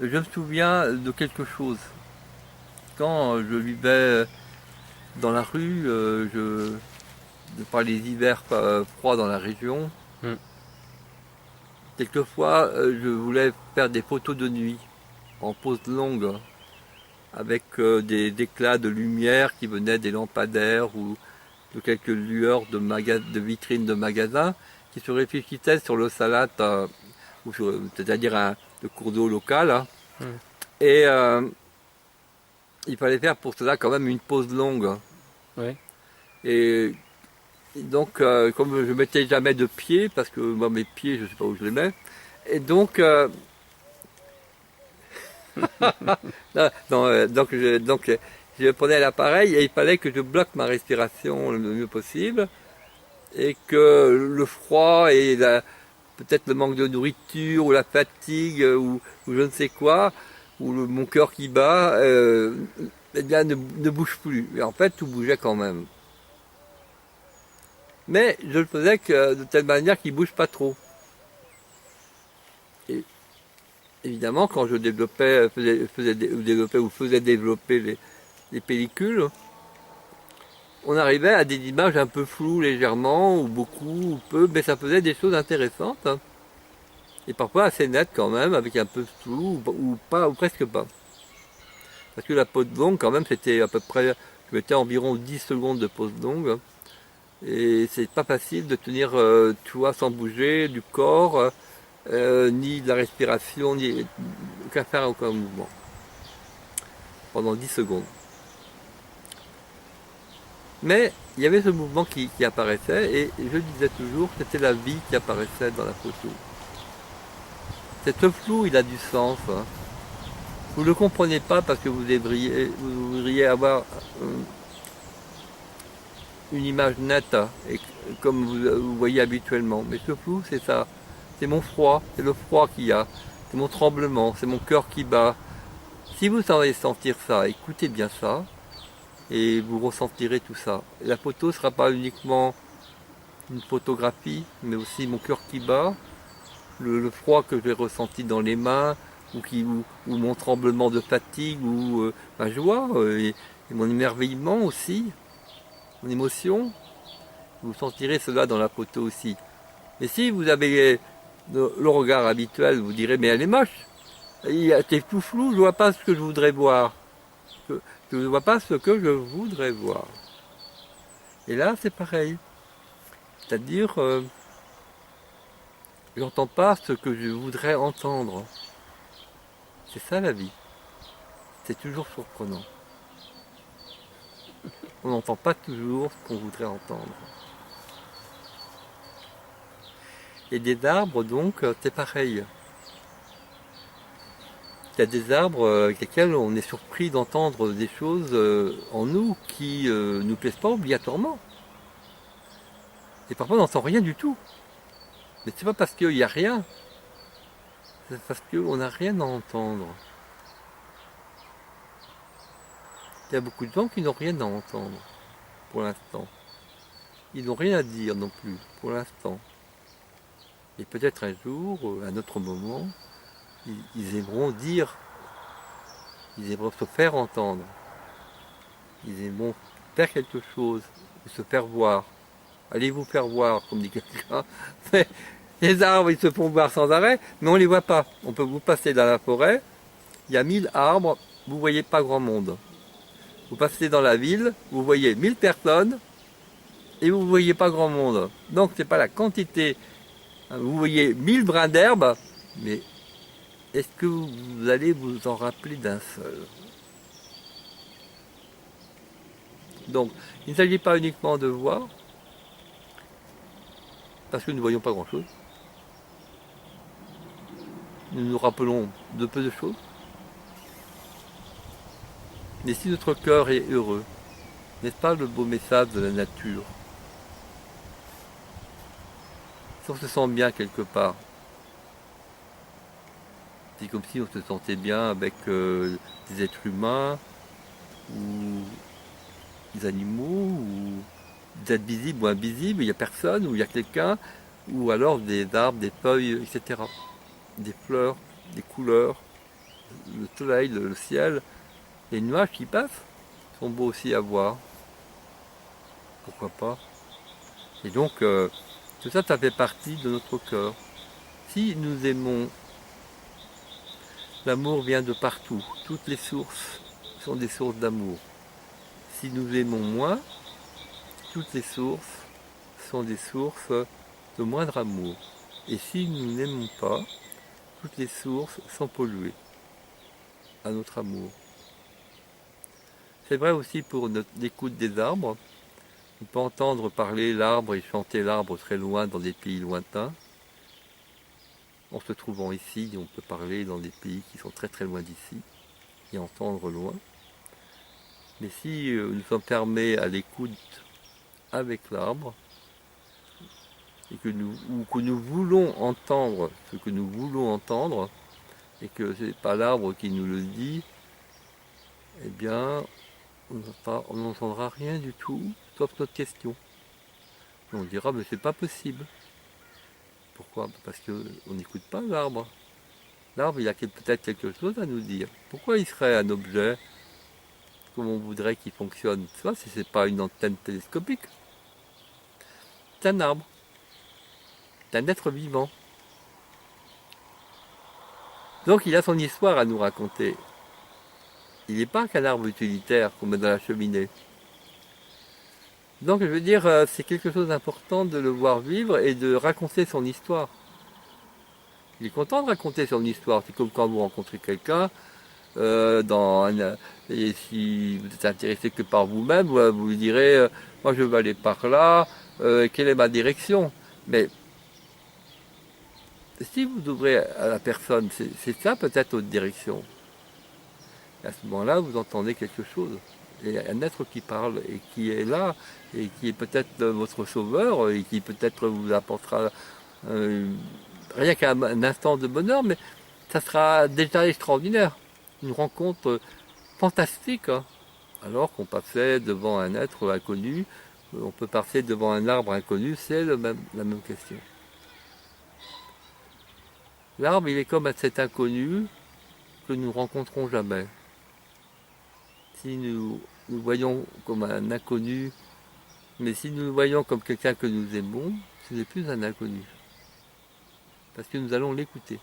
je me souviens de quelque chose. Quand je vivais dans la rue, de par les hivers froids dans la région, Hmm. quelquefois je voulais faire des photos de nuit en pose longue avec des éclats de lumière qui venaient des lampadaires ou de quelques lueurs de vitrines de magasins qui se réfléchissaient sur l'eau salade, c'est-à-dire le cours d'eau local, hein. Hmm. Et il fallait faire pour cela quand même une pause longue. Ouais. Et donc, comme je mettais jamais de pieds, parce que moi mes pieds, je sais pas où je les mets, et donc, je prenais l'appareil et il fallait que je bloque ma respiration le mieux possible et que le froid et peut-être le manque de nourriture ou la fatigue ou je ne sais quoi, ou mon cœur qui bat, eh bien, ne bouge plus. Et en fait, tout bougeait quand même. Mais je le faisais de telle manière qu'il ne bouge pas trop. Et évidemment, quand je faisais développer les pellicules, on arrivait à des images un peu floues légèrement, ou beaucoup, ou peu, mais ça faisait des choses intéressantes, hein. Et parfois assez nettes quand même, avec un peu de flou, ou pas, ou presque pas. Parce que la pause longue, quand même, c'était à peu près, je mettais environ 10 secondes de pause longue, hein. Et c'est pas facile de tenir, tu vois, sans bouger du corps, ni de la respiration, ni aucun faire aucun mouvement, pendant 10 secondes. Mais il y avait ce mouvement qui apparaissait, et je disais toujours que c'était la vie qui apparaissait dans la photo. Cette flou, il a du sens, hein. Vous ne le comprenez pas parce que vous voudriez avoir une image nette, hein, et comme vous voyez habituellement. Mais ce flou, c'est ça. C'est mon froid, c'est le froid qu'il y a. C'est mon tremblement, c'est mon cœur qui bat. Si vous savez sentir ça, écoutez bien ça, et vous ressentirez tout ça. Et la photo ne sera pas uniquement une photographie, mais aussi mon cœur qui bat, le froid que j'ai ressenti dans les mains, ou mon tremblement de fatigue, ou ma joie, et mon émerveillement aussi, mon émotion. Vous sentirez cela dans la photo aussi. Et si vous avez le regard habituel, vous direz, mais elle est moche. C'est tout flou, je ne vois pas ce que je voudrais voir. Je ne vois pas ce que je voudrais voir. Et là, c'est pareil. C'est-à-dire, j'entends pas ce que je voudrais entendre. C'est ça la vie. C'est toujours surprenant. On n'entend pas toujours ce qu'on voudrait entendre. Et des arbres, donc, c'est pareil. Il y a des arbres avec lesquels on est surpris d'entendre des choses en nous qui ne nous plaisent pas obligatoirement. Et parfois on n'entend rien du tout. Mais c'est pas parce qu'il n'y a rien, c'est parce qu'on n'a rien à entendre. Il y a beaucoup de gens qui n'ont rien à entendre pour l'instant. Ils n'ont rien à dire non plus pour l'instant. Et peut-être un jour, à un autre moment, ils aimeront dire, ils aimeront se faire entendre, ils aimeront faire quelque chose, ou se faire voir. Allez vous faire voir, comme dit quelqu'un. Les arbres, ils se font voir sans arrêt, mais on ne les voit pas. On peut vous passer dans la forêt, il y a 1000 arbres, vous ne voyez pas grand monde. Vous passez dans la ville, vous voyez 1000 personnes, et vous ne voyez pas grand monde. Donc c'est pas la quantité. Vous voyez 1000 brins d'herbe, mais est-ce que vous allez vous en rappeler d'un seul? Donc il ne s'agit pas uniquement de voir, parce que nous ne voyons pas grand-chose. Nous nous rappelons de peu de choses. Mais si notre cœur est heureux, n'est-ce pas le beau message de la nature? Si on se sent bien quelque part, c'est comme si on se sentait bien avec des êtres humains, ou des animaux, ou des êtres visibles ou invisibles, il n'y a personne, ou il y a quelqu'un, ou alors des arbres, des feuilles, etc. Des fleurs, des couleurs. le soleil, le ciel, les nuages qui passent sont beaux aussi à voir. Pourquoi pas? Et donc, tout ça, ça fait partie de notre cœur. Si nous aimons, l'amour vient de partout. Toutes les sources sont des sources d'amour. Si nous aimons moins, toutes les sources sont des sources de moindre amour. Et si nous n'aimons pas, toutes les sources sont polluées à notre amour. C'est vrai aussi pour l'écoute des arbres. On peut entendre parler l'arbre et chanter l'arbre très loin dans des pays lointains. En se trouvant ici, on peut parler dans des pays qui sont très très loin d'ici et entendre loin. Mais si nous sommes fermés à l'écoute avec l'arbre, et ou que nous voulons entendre ce que nous voulons entendre, et que ce n'est pas l'arbre qui nous le dit, eh bien, on n'entendra rien du tout, sauf notre question. On dira, mais c'est pas possible. Pourquoi? Parce qu'on n'écoute pas l'arbre. L'arbre, il a peut-être quelque chose à nous dire. Pourquoi il serait un objet comme on voudrait qu'il fonctionne? Ça, si c'est pas une antenne télescopique, c'est un arbre. C'est un être vivant. Donc il a son histoire à nous raconter. Il n'est pas qu'un arbre utilitaire qu'on met dans la cheminée. Donc je veux dire, c'est quelque chose d'important de le voir vivre et de raconter son histoire. Il est content de raconter son histoire. C'est comme quand vous rencontrez quelqu'un, et si vous êtes intéressé que par vous-même, vous lui direz, moi je veux aller par là, quelle est ma direction? Mais si vous ouvrez à la personne, c'est ça peut-être votre direction. Et à ce moment-là, vous entendez quelque chose. Et un être qui parle et qui est là, et qui est peut-être votre sauveur, et qui peut-être vous apportera rien qu'un instant de bonheur, mais ça sera déjà extraordinaire. Une rencontre fantastique, hein. Alors qu'on passait devant un être inconnu, on peut passer devant un arbre inconnu, c'est la même question. L'arbre, il est comme cet inconnu que nous ne rencontrons jamais. Si nous le voyons comme un inconnu, mais si nous le voyons comme quelqu'un que nous aimons, ce n'est plus un inconnu. Parce que nous allons l'écouter.